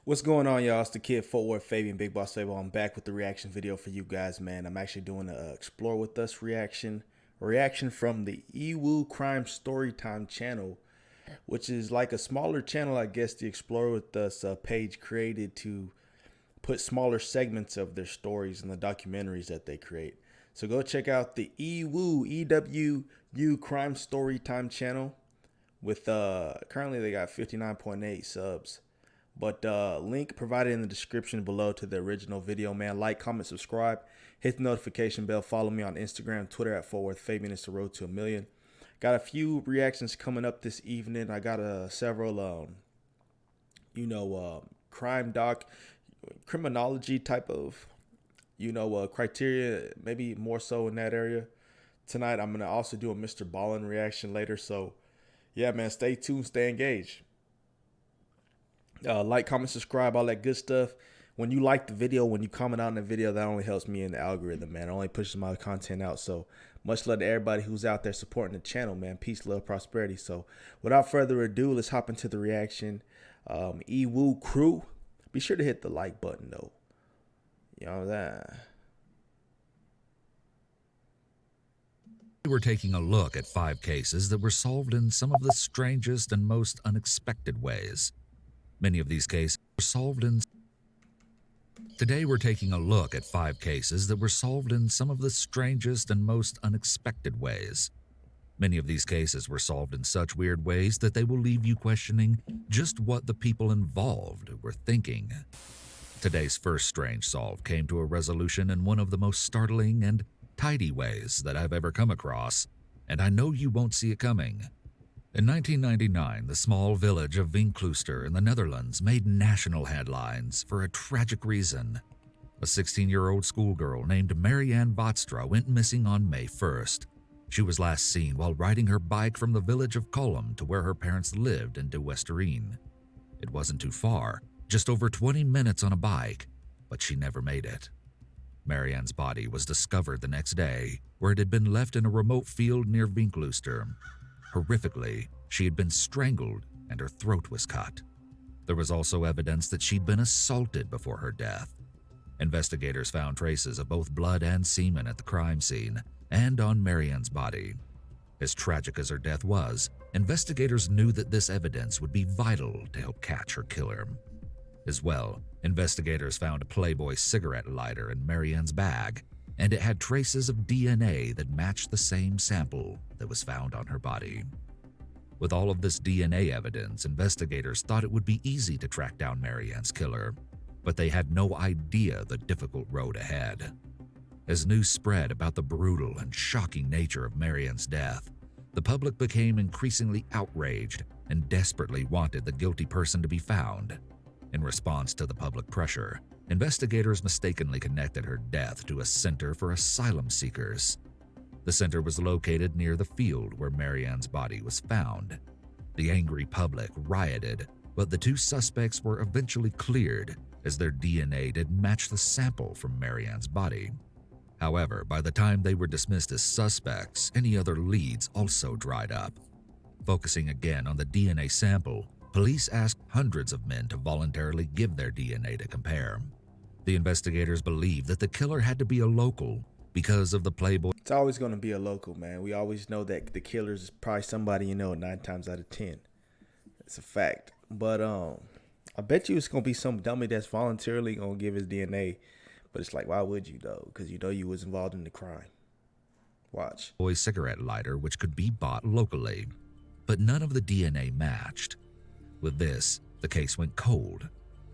What's going on, y'all? It's the kid FortWorthFabian, BigBossFabo. I'm back with the reaction video for you guys, man. I'm actually doing a Explore With Us reaction from the Ewu Crime Storytime channel, which is like a smaller channel, I guess, the Explore With Us page created to put smaller segments of their stories and the documentaries that they create. So go check out the EWU Crime Storytime channel with currently they got 59.8 subs. But link provided in the description below to the original video, man. Like, comment, subscribe, hit the notification bell. Follow me on Instagram, Twitter at FortWorthFabian. It's the road to 1 million. Got a few reactions coming up this evening. I got several, crime doc, criminology type of, criteria, maybe more so in that area. Tonight, I'm going to also do a Mr. Ballin reaction later. So, yeah, man, stay tuned, stay engaged. Like, comment, subscribe, all that good stuff. When you like the video, when you comment on the video, that only helps me in the algorithm, man. It only pushes my content out. So much love to everybody who's out there supporting the channel, man. Peace, love, prosperity. So without further ado, let's hop into the reaction. Ewu crew, be sure to hit the like button though. You know that. We're taking a look at 5 cases that were solved in some of the strangest and most unexpected ways. Many of these cases were solved in... Today we're taking a look at 5 cases that were solved in some of the strangest and most unexpected ways. Many of these cases were solved in such weird ways that they will leave you questioning just what the people involved were thinking. Today's first strange solve came to a resolution in one of the most startling and tidy ways that I've ever come across, and I know you won't see it coming. In 1999, the small village of Vinkluster in the Netherlands made national headlines for a tragic reason. A 16-year-old schoolgirl named Marianne Botstra went missing on May 1st. She was last seen while riding her bike from the village of Kolum to where her parents lived in De Westereen. It wasn't too far, just over 20 minutes on a bike, but she never made it. Marianne's body was discovered the next day, where it had been left in a remote field near Vinkluster. Horrifically, she had been strangled and her throat was cut. There was also evidence that she'd been assaulted before her death. Investigators found traces of both blood and semen at the crime scene and on Marianne's body. As tragic as her death was, investigators knew that this evidence would be vital to help catch her killer. As well, investigators found a Playboy cigarette lighter in Marianne's bag, and it had traces of DNA that matched the same sample that was found on her body. With all of this DNA evidence, investigators thought it would be easy to track down Marianne's killer, but they had no idea the difficult road ahead. As news spread about the brutal and shocking nature of Marianne's death, the public became increasingly outraged and desperately wanted the guilty person to be found. In response to the public pressure, investigators mistakenly connected her death to a center for asylum seekers. The center was located near the field where Marianne's body was found. The angry public rioted, but the 2 suspects were eventually cleared as their DNA did match the sample from Marianne's body. However, by the time they were dismissed as suspects, any other leads also dried up. Focusing again on the DNA sample, police asked hundreds of men to voluntarily give their DNA to compare. The investigators believed that the killer had to be a local because of the Playboy. It's always going to be a local, man. We always know that the killer is probably somebody 9 times out of 10. It's a fact. But I bet you it's going to be some dummy that's voluntarily going to give his DNA. But it's like, why would you, though? Because you know you was involved in the crime. Watch. Boy cigarette lighter, which could be bought locally. But none of the DNA matched. With this, the case went cold.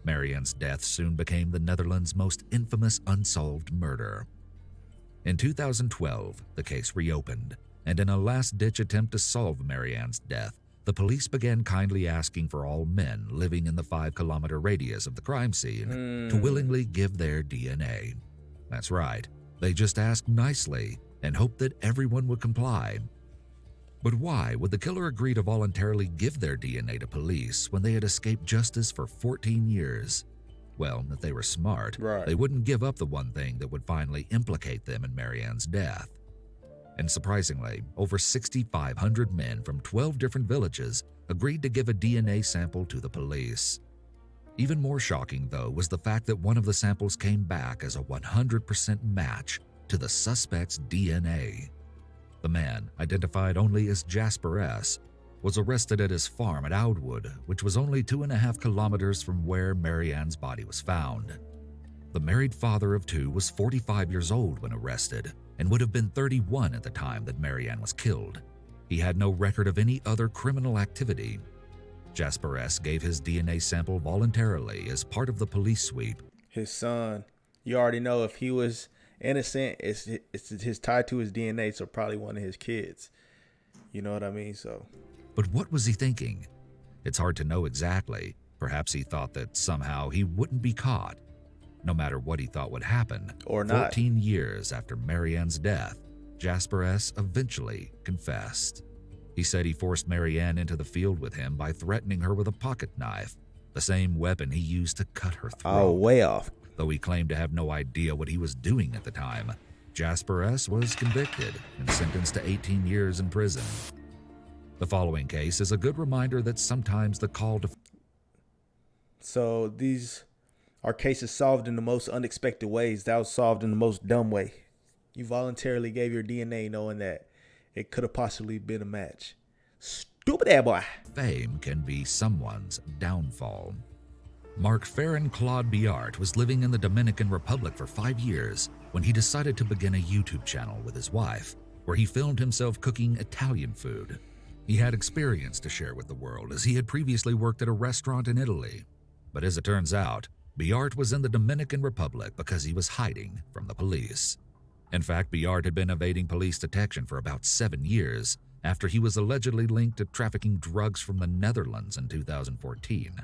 Marianne's death soon became the Netherlands' most infamous unsolved murder. In 2012, the case reopened, and in a last-ditch attempt to solve Marianne's death, the police began kindly asking for all men living in the 5-kilometer radius of the crime scene to willingly give their DNA. That's right, they just asked nicely and hoped that everyone would comply. But why would the killer agree to voluntarily give their DNA to police when they had escaped justice for 14 years? Well, if they were smart, they wouldn't give up the one thing that would finally implicate them in Marianne's death. And surprisingly, over 6,500 men from 12 different villages agreed to give a DNA sample to the police. Even more shocking, though, was the fact that one of the samples came back as a 100% match to the suspect's DNA. The man, identified only as Jasper S., was arrested at his farm at Outwood, which was only 2.5 kilometers from where Marianne's body was found. The married father of two was 45 years old when arrested and would have been 31 at the time that Marianne was killed. He had no record of any other criminal activity. Jasper S. gave his DNA sample voluntarily as part of the police sweep. His son, you already know if he was innocent, it's his tied to his DNA, so probably one of his kids. You know what I mean? So. But what was he thinking? It's hard to know exactly. Perhaps he thought that somehow he wouldn't be caught. No matter what he thought would happen, or not. 14 years after Marianne's death, Jasper S. eventually confessed. He said he forced Marianne into the field with him by threatening her with a pocket knife, the same weapon he used to cut her throat. Oh, way off. Though he claimed to have no idea what he was doing at the time, Jasper S. was convicted and sentenced to 18 years in prison. The following case is a good reminder that sometimes the call to... So these are cases solved in the most unexpected ways. That was solved in the most dumb way. You voluntarily gave your DNA knowing that it could have possibly been a match. Stupid ass boy. Fame can be someone's downfall. Mark Farron Claude Biart was living in the Dominican Republic for 5 years when he decided to begin a YouTube channel with his wife, where he filmed himself cooking Italian food. He had experience to share with the world as he had previously worked at a restaurant in Italy. But as it turns out, Biart was in the Dominican Republic because he was hiding from the police. In fact, Biart had been evading police detection for about 7 years after he was allegedly linked to trafficking drugs from the Netherlands in 2014.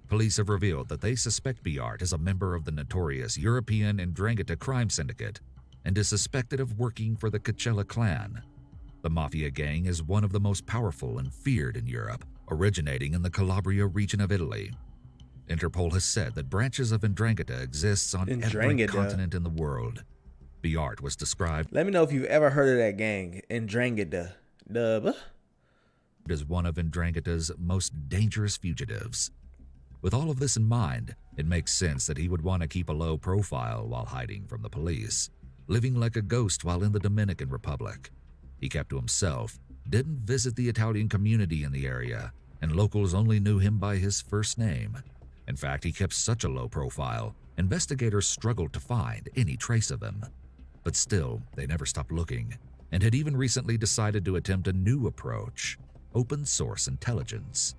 Police have revealed that they suspect Biart as a member of the notorious European Ndrangheta crime syndicate and is suspected of working for the Coachella clan. The mafia gang is one of the most powerful and feared in Europe, originating in the Calabria region of Italy. Interpol has said that branches of Ndrangheta exists on every continent in the world. Biart was described... Let me know if you've ever heard of that gang, Ndrangheta. ...as one of Ndrangheta's most dangerous fugitives. With all of this in mind, it makes sense that he would want to keep a low profile while hiding from the police, living like a ghost while in the Dominican Republic. He kept to himself, didn't visit the Italian community in the area, and locals only knew him by his first name. In fact, he kept such a low profile, investigators struggled to find any trace of him. But still, they never stopped looking, and had even recently decided to attempt a new approach, open source intelligence.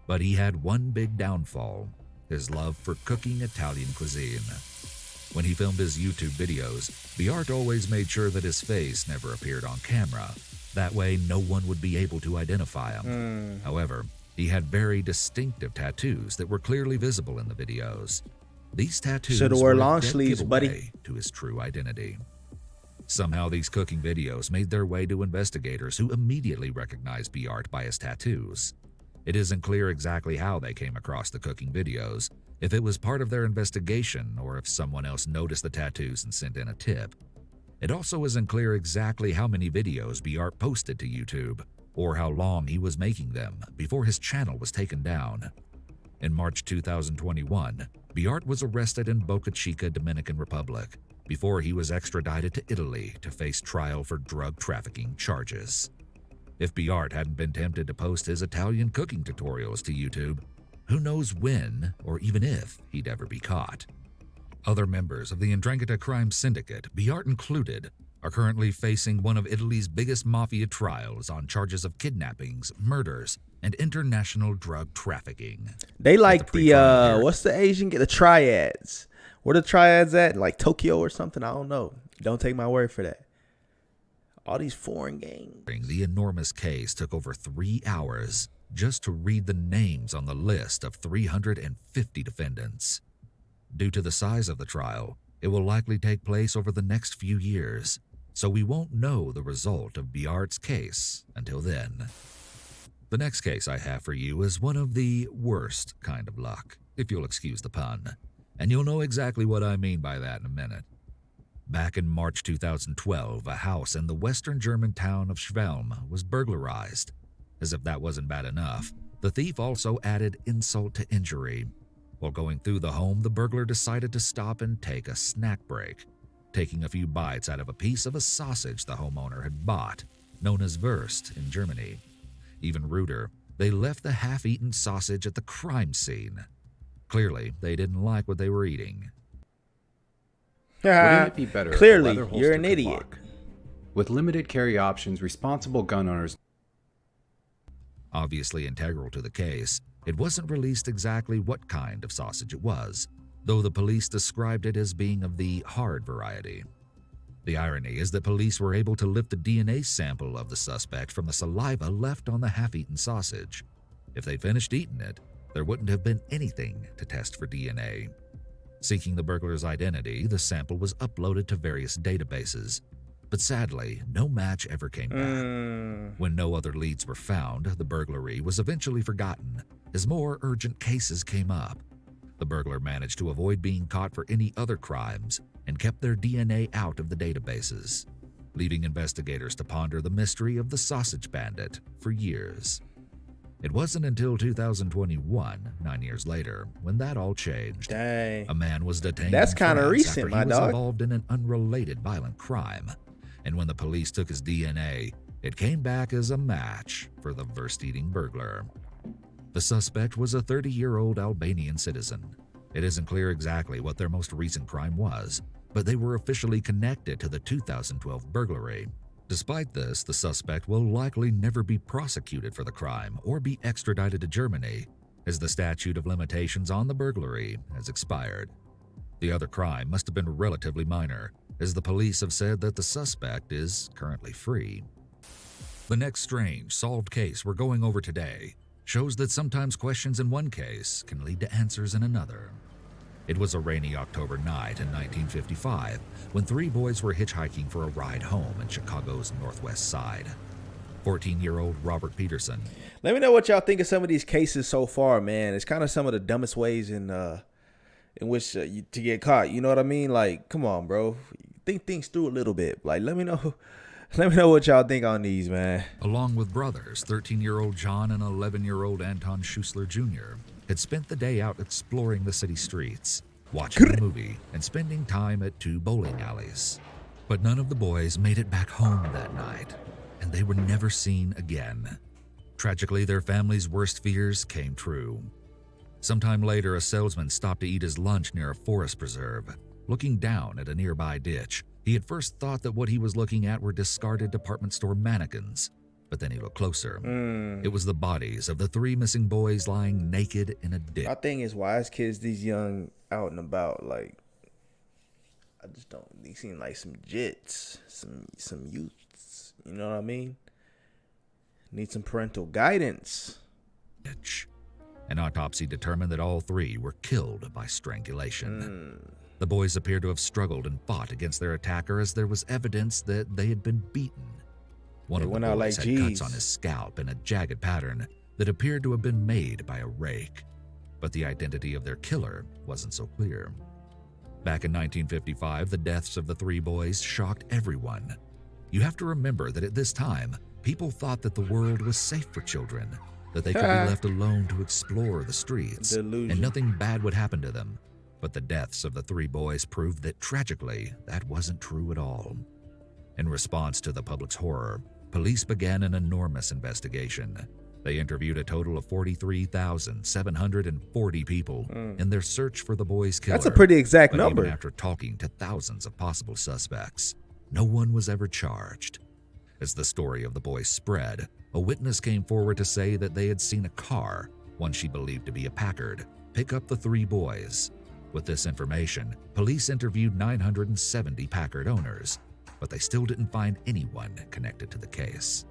But he had one big downfall, his love for cooking Italian cuisine. When he filmed his YouTube videos, Biart always made sure that his face never appeared on camera. That way, no one would be able to identify him. However, he had very distinctive tattoos that were clearly visible in the videos. These tattoos were long sleeves, buddy, to his true identity. Somehow, these cooking videos made their way to investigators who immediately recognized Biart by his tattoos. It isn't clear exactly how they came across the cooking videos, if it was part of their investigation or if someone else noticed the tattoos and sent in a tip. It also isn't clear exactly how many videos Biart posted to YouTube, or how long he was making them before his channel was taken down. In March 2021, Biart was arrested in Boca Chica, Dominican Republic, before he was extradited to Italy to face trial for drug trafficking charges. If Biart hadn't been tempted to post his Italian cooking tutorials to YouTube, who knows when or even if he'd ever be caught. Other members of the Ndrangheta crime syndicate, Biart included, are currently facing one of Italy's biggest mafia trials on charges of kidnappings, murders, and international drug trafficking. They like what's the Asian, the triads. Where the triads at? Like Tokyo or something? I don't know. Don't take my word for that. All these foreign gangs. The enormous case took over 3 hours just to read the names on the list of 350 defendants. Due to the size of the trial, it will likely take place over the next few years, so we won't know the result of Biart's case until then. The next case I have for you is one of the worst kind of luck, if you'll excuse the pun, and you'll know exactly what I mean by that in a minute. Back in March 2012, a house in the western German town of Schwelm was burglarized. As if that wasn't bad enough, the thief also added insult to injury. While going through the home, the burglar decided to stop and take a snack break, taking a few bites out of a piece of a sausage the homeowner had bought, known as Wurst in Germany. Even ruder, they left the half-eaten sausage at the crime scene. Clearly, they didn't like what they were eating. Wouldn't it be better if a Clearly, leather you're holster an could idiot. lock? With limited carry options, responsible gun owners. Obviously integral to the case, it wasn't released exactly what kind of sausage it was, though the police described it as being of the hard variety. The irony is that police were able to lift the DNA sample of the suspect from the saliva left on the half-eaten sausage. If they'd finished eating it, there wouldn't have been anything to test for DNA. Seeking the burglar's identity, the sample was uploaded to various databases, but sadly, no match ever came back. When no other leads were found, the burglary was eventually forgotten as more urgent cases came up. The burglar managed to avoid being caught for any other crimes and kept their DNA out of the databases, leaving investigators to ponder the mystery of the sausage bandit for years. It wasn't until 2021, 9 years later, when that all changed. Dang. A man was detained. That's in kinda France recent, after my he was dog. involved in an unrelated violent crime. And when the police took his DNA, it came back as a match for the Wurst-eating burglar. The suspect was a 30-year-old Albanian citizen. It isn't clear exactly what their most recent crime was, but they were officially connected to the 2012 burglary. Despite this, the suspect will likely never be prosecuted for the crime or be extradited to Germany, as the statute of limitations on the burglary has expired. The other crime must have been relatively minor, as the police have said that the suspect is currently free. The next strange, solved case we're going over today shows that sometimes questions in one case can lead to answers in another. It was a rainy October night in 1955 when three boys were hitchhiking for a ride home in Chicago's Northwest Side. 14-year-old Robert Peterson. Let me know what y'all think of some of these cases so far, man. It's kind of some of the dumbest ways in which to get caught. You know what I mean? Like, come on, bro. Think things through a little bit. Like, let me know what y'all think on these, man. Along with brothers, 13-year-old John and 11-year-old Anton Schussler Jr. had spent the day out exploring the city streets, watching a movie, and spending time at two bowling alleys. But none of the boys made it back home that night, and they were never seen again. Tragically, their family's worst fears came true. Sometime later, a salesman stopped to eat his lunch near a forest preserve. Looking down at a nearby ditch, he at first thought that what he was looking at were discarded department store mannequins, but then he looked closer. It was the bodies of the three missing boys lying naked in a ditch. My thing is, why is kids these young out and about? Like, I just don't. They seem like some jits, some youths. You know what I mean? Need some parental guidance. An autopsy determined that all three were killed by strangulation. The boys appeared to have struggled and fought against their attacker, as there was evidence that they had been beaten. One of the boys had cuts on his scalp in a jagged pattern that appeared to have been made by a rake, but the identity of their killer wasn't so clear. Back in 1955, the deaths of the three boys shocked everyone. You have to remember that at this time, people thought that the world was safe for children, that they could be left alone to explore the streets, Delusion. and nothing bad would happen to them. But the deaths of the three boys proved that, tragically, that wasn't true at all. In response to the public's horror, police began an enormous investigation. They interviewed a total of 43,740 people in their search for the boys' killer. That's a pretty exact But number. even after talking to thousands of possible suspects, no one was ever charged. As the story of the boys spread, a witness came forward to say that they had seen a car, one she believed to be a Packard, pick up the three boys. With this information, police interviewed 970 Packard owners, but they still didn't find anyone connected to the case.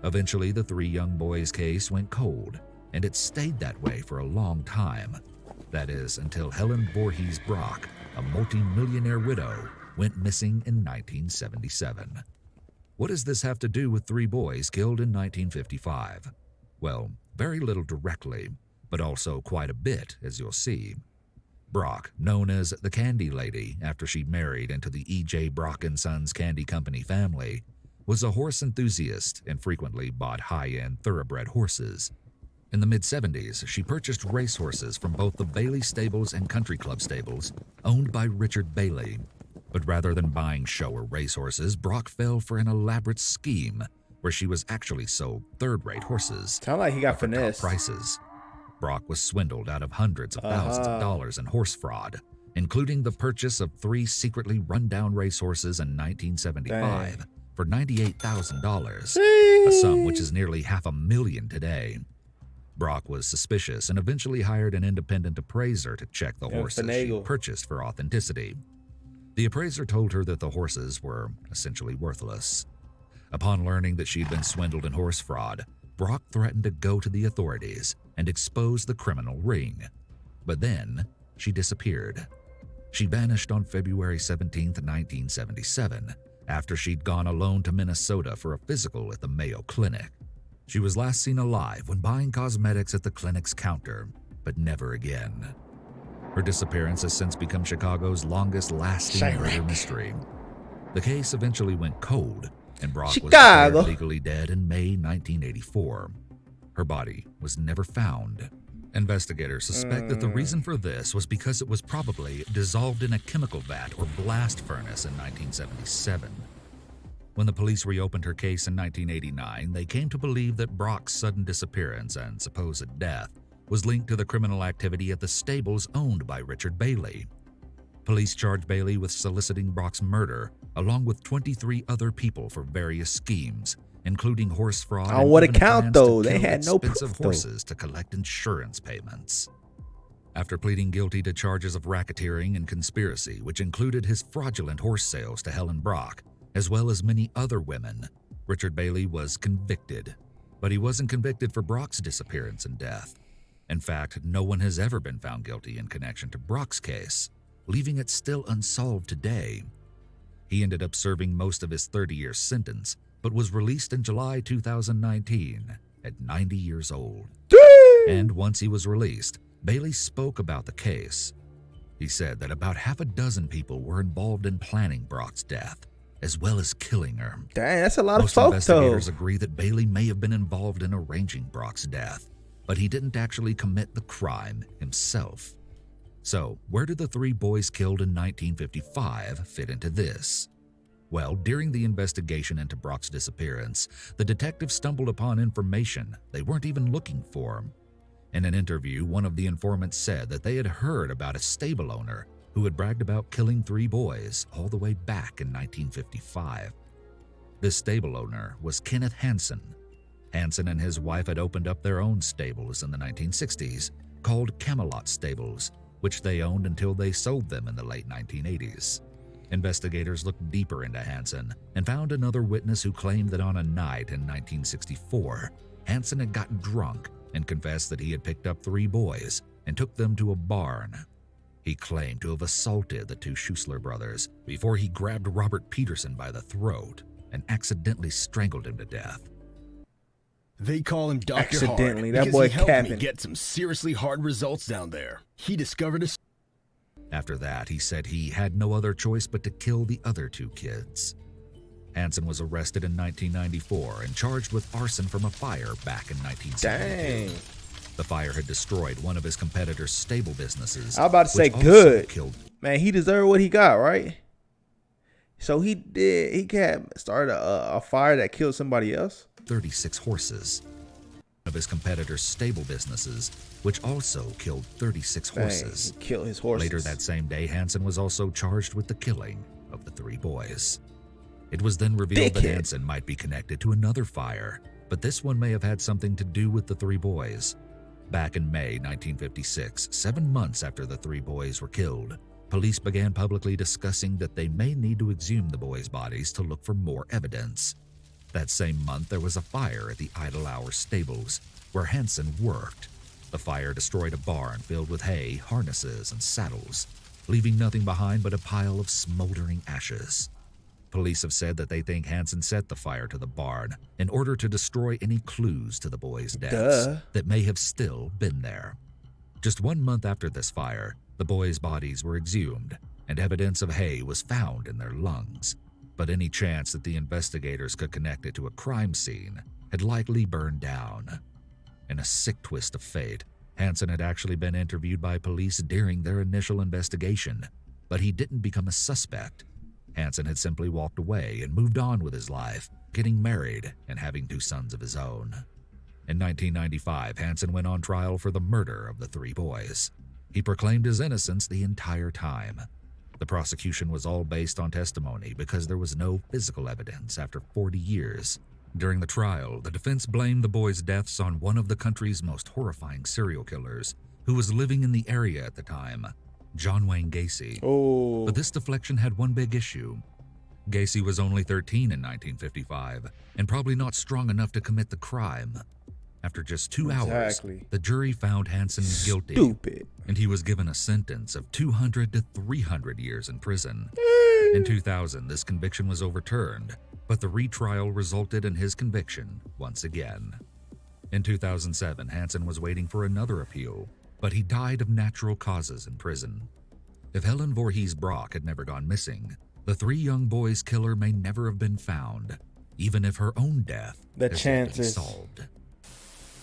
Eventually, the three young boys' case went cold, and it stayed that way for a long time. That is, until Helen Voorhees Brock, a multi-millionaire widow, went missing in 1977. What does this have to do with three boys killed in 1955? Well, very little directly, but also quite a bit, as you'll see. Brock, known as the Candy Lady after she married into the E.J. Brock & Sons Candy Company family, was a horse enthusiast and frequently bought high-end thoroughbred horses. In the mid-70s, she purchased racehorses from both the Bailey Stables and Country Club Stables, owned by Richard Bailey. But rather than buying show or racehorses, Brock fell for an elaborate scheme where she was actually sold third-rate horses. Sound like he got for top finessed. prices. Brock was swindled out of hundreds of thousands of dollars in horse fraud, including the purchase of 3 secretly run-down racehorses in 1975 for $98,000, a sum which is nearly $500,000 today. Brock was suspicious and eventually hired an independent appraiser to check the horses she purchased for authenticity. The appraiser told her that the horses were essentially worthless. Upon learning that she'd been swindled in horse fraud, Brock threatened to go to the authorities and expose the criminal ring. But then, she disappeared. She vanished on February 17, 1977, after she'd gone alone to Minnesota for a physical at the Mayo Clinic. She was last seen alive when buying cosmetics at the clinic's counter, but never again. Her disappearance has since become Chicago's longest-lasting murder mystery. The case eventually went cold, and Brock was declared legally dead in May 1984. Her body was never found. Investigators suspect that the reason for this was because it was probably dissolved in a chemical vat or blast furnace in 1977. When the police reopened her case in 1989, they came to believe that Brock's sudden disappearance and supposed death was linked to the criminal activity at the stables owned by Richard Bailey. Police charged Bailey with soliciting Brock's murder, along with 23 other people for various schemes, including horse fraud. On what account, though? They had no proof, expensive horses to collect insurance payments. After pleading guilty to charges of racketeering and conspiracy, which included his fraudulent horse sales to Helen Brock, as well as many other women, Richard Bailey was convicted. But he wasn't convicted for Brock's disappearance and death. In fact, no one has ever been found guilty in connection to Brock's case, leaving it still unsolved today. He ended up serving most of his 30-year sentence, but was released in July 2019 at 90 years old. And once he was released, Bailey spoke about the case. He said that about 6 people were involved in planning Brock's death, as well as killing her. Dang, that's a lot Most of folks, investigators agree that Bailey may have been involved in arranging Brock's death, but he didn't actually commit the crime himself. So, where did the 3 boys killed in 1955 fit into this? Well, during the investigation into Brock's disappearance, the detectives stumbled upon information they weren't even looking for. In an interview, one of the informants said that they had heard about a stable owner who had bragged about killing 3 boys all the way back in 1955. This stable owner was Kenneth Hansen. Hansen and his wife had opened up their own stables in the 1960s, called Camelot Stables, which they owned until they sold them in the late 1980s. Investigators looked deeper into Hansen and found another witness who claimed that on a night in 1964, Hansen had gotten drunk and confessed that he had picked up 3 boys and took them to a barn. He claimed to have assaulted the 2 Schuessler brothers before he grabbed Robert Peterson by the throat and accidentally strangled him to death. They call him Dr. Accidentally, Hard that boy because he helped capping. me get some seriously hard results down there. He discovered a... After that, he said he had no other choice but to kill the other 2 kids. Hansen was arrested in 1994 and charged with arson from a fire back in 1972. Dang. The fire had destroyed one of his competitors' stable businesses. I was about to say, which also good. Killed Man, he deserved what he got, right? So he started a fire that killed somebody else? 36 horses. One of his competitors' stable businesses, which also killed 36 horses. Dang, he killed his horses. Later that same day, Hansen was also charged with the killing of the 3 boys. It was then revealed that Hansen might be connected to another fire, but this one may have had something to do with the 3 boys. Back in May 1956, 7 months after the 3 boys were killed, police began publicly discussing that they may need to exhume the boys' bodies to look for more evidence. That same month, there was a fire at the Idle Hour stables, where Hansen worked. The fire destroyed a barn filled with hay, harnesses, and saddles, leaving nothing behind but a pile of smoldering ashes. Police have said that they think Hansen set the fire to the barn in order to destroy any clues to the boys' deaths that may have still been there. Just 1 month after this fire, the boys' bodies were exhumed, and evidence of hay was found in their lungs. But any chance that the investigators could connect it to a crime scene had likely burned down. In a sick twist of fate, Hansen had actually been interviewed by police during their initial investigation, but he didn't become a suspect. Hansen had simply walked away and moved on with his life, getting married and having 2 sons of his own. In 1995, Hansen went on trial for the murder of the 3 boys. He proclaimed his innocence the entire time. The prosecution was all based on testimony because there was no physical evidence after 40 years. During the trial, the defense blamed the boys' deaths on one of the country's most horrifying serial killers, who was living in the area at the time, John Wayne Gacy. Oh. But this deflection had one big issue. Gacy was only 13 in 1955 and probably not strong enough to commit the crime. After just 2 hours, the jury found Hansen guilty. Stupid. And he was given a sentence of 200 to 300 years in prison. In 2000, this conviction was overturned, but the retrial resulted in his conviction once again. In 2007, Hansen was waiting for another appeal, but he died of natural causes in prison. If Helen Voorhees Brock had never gone missing, the 3 young boys' killer may never have been found, even if her own death has been solved.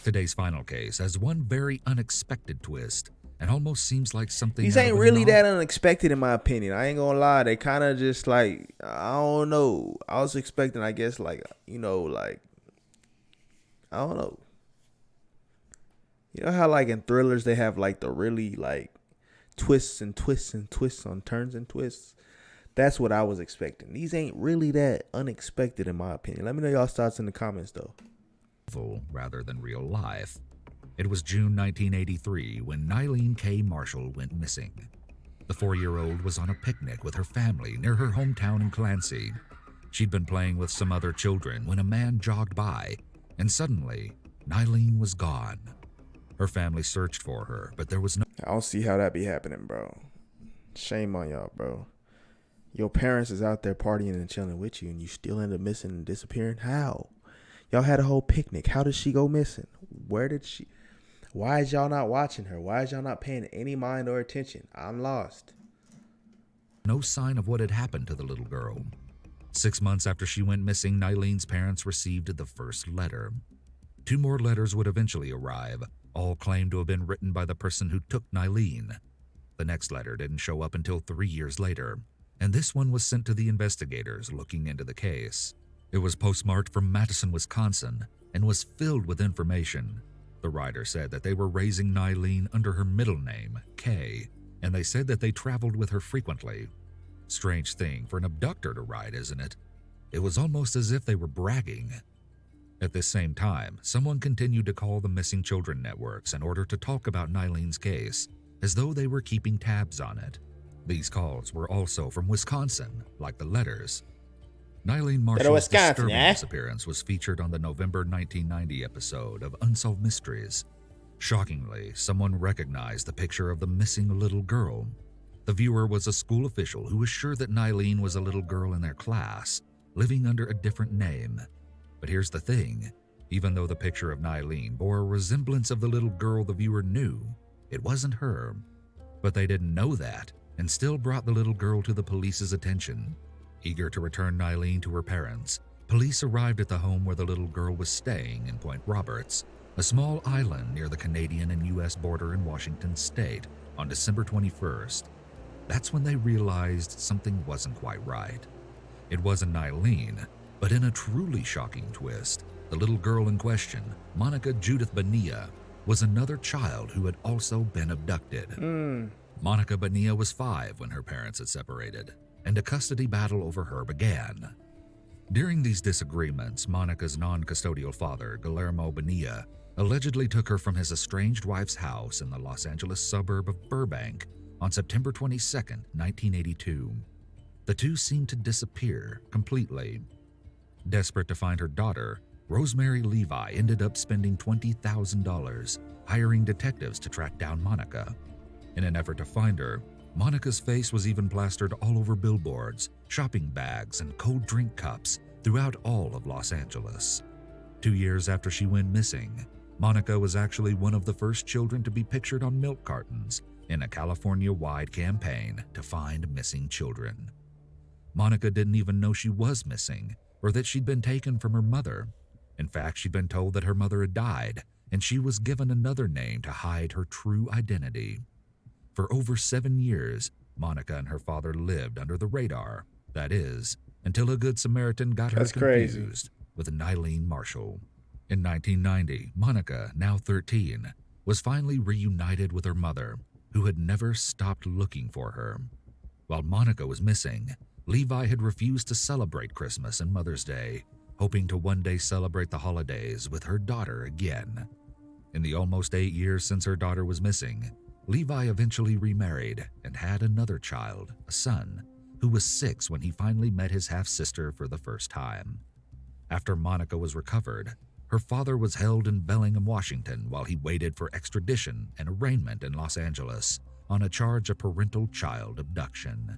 Today's final case has one very unexpected twist and almost seems like something. These ain't really that unexpected in my opinion. I ain't gonna lie. They kind of just like, I don't know. I was expecting, I guess, like, you know, like, I don't know. You know how like in thrillers they have like the really like twists and twists and twists on turns and twists? That's what I was expecting. These ain't really that unexpected in my opinion. Let me know y'all's thoughts in the comments though. Rather than real life. It was June 1983 when Nylene K. Marshall went missing. The 4-year-old was on a picnic with her family near her hometown in Clancy. She'd been playing with some other children when a man jogged by, and suddenly, Nylene was gone. Her family searched for her, but there was no... I don't see how that be happening, bro. Shame on y'all, bro. Your parents is out there partying and chilling with you, and you still end up missing and disappearing? How? Y'all had a whole picnic. How did she go missing? Where did she... Why is y'all not watching her? Why is y'all not paying any mind or attention? I'm lost. No sign of what had happened to the little girl. 6 months after she went missing, Nylene's parents received the first letter. 2 more letters would eventually arrive, all claimed to have been written by the person who took Nylene. The next letter didn't show up until 3 years later, and this one was sent to the investigators looking into the case. It was postmarked from Madison, Wisconsin, and was filled with information. The writer said that they were raising Nylene under her middle name, Kay, and they said that they traveled with her frequently. Strange thing for an abductor to write, isn't it? It was almost as if they were bragging. At this same time, someone continued to call the Missing Children networks in order to talk about Nylene's case, as though they were keeping tabs on it. These calls were also from Wisconsin, like the letters. Nylene Marshall's disturbing disappearance was featured on the November 1990 episode of Unsolved Mysteries. Shockingly, someone recognized the picture of the missing little girl. The viewer was a school official who was sure that Nylene was a little girl in their class, living under a different name. But here's the thing, even though the picture of Nylene bore a resemblance of the little girl the viewer knew, it wasn't her. But they didn't know that, and still brought the little girl to the police's attention. Eager to return Nylene to her parents, police arrived at the home where the little girl was staying in Point Roberts, a small island near the Canadian and U.S. border in Washington state, on December 21st. That's when they realized something wasn't quite right. It wasn't Nylene, but in a truly shocking twist, the little girl in question, Monica Judith Bonilla, was another child who had also been abducted. Monica Bonilla was 5 when her parents had separated, and a custody battle over her began. During these disagreements, Monica's non-custodial father, Guillermo Bonilla, allegedly took her from his estranged wife's house in the Los Angeles suburb of Burbank on September 22, 1982. The two seemed to disappear completely. Desperate to find her daughter, Rosemary Levi ended up spending $20,000 hiring detectives to track down Monica. In an effort to find her, Monica's face was even plastered all over billboards, shopping bags, and cold drink cups throughout all of Los Angeles. 2 years after she went missing, Monica was actually one of the first children to be pictured on milk cartons in a California-wide campaign to find missing children. Monica didn't even know she was missing or that she'd been taken from her mother. In fact, she'd been told that her mother had died and she was given another name to hide her true identity. For over 7 years, Monica and her father lived under the radar, that is, until a good Samaritan got her That's crazy. confused with Nylene Marshall. In 1990, Monica, now 13, was finally reunited with her mother, who had never stopped looking for her. While Monica was missing, Levi had refused to celebrate Christmas and Mother's Day, hoping to one day celebrate the holidays with her daughter again. In the almost 8 years since her daughter was missing, Levi eventually remarried and had another child, a son, who was 6 when he finally met his half-sister for the first time. After Monica was recovered, her father was held in Bellingham, Washington, while he waited for extradition and arraignment in Los Angeles on a charge of parental child abduction.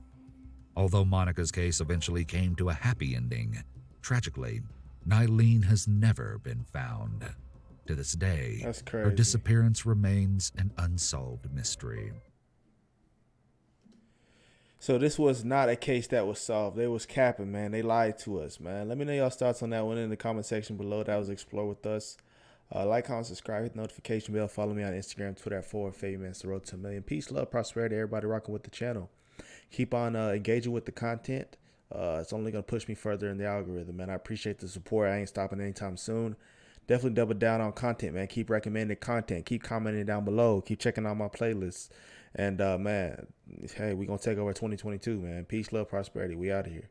Although Monica's case eventually came to a happy ending, tragically, Nylene has never been found. To this day, That's her crazy. disappearance remains an unsolved mystery. So this was not a case that was solved. They was capping, man. They lied to us, man. Let me know y'all's thoughts on that one in the comment section below. That was Explore with us. Like, comment, subscribe, hit the notification bell. Follow me on Instagram, Twitter at FortWorthFabian. It's the road to 1 million. Peace, love, prosperity. Everybody rocking with the channel. Keep on engaging with the content. It's only going to push me further in the algorithm, man. I appreciate the support. I ain't stopping anytime soon. Definitely double down on content, man. Keep recommending content. Keep commenting down below. Keep checking out my playlists. And, man, hey, we're going to take over 2022, man. Peace, love, prosperity. We out of here.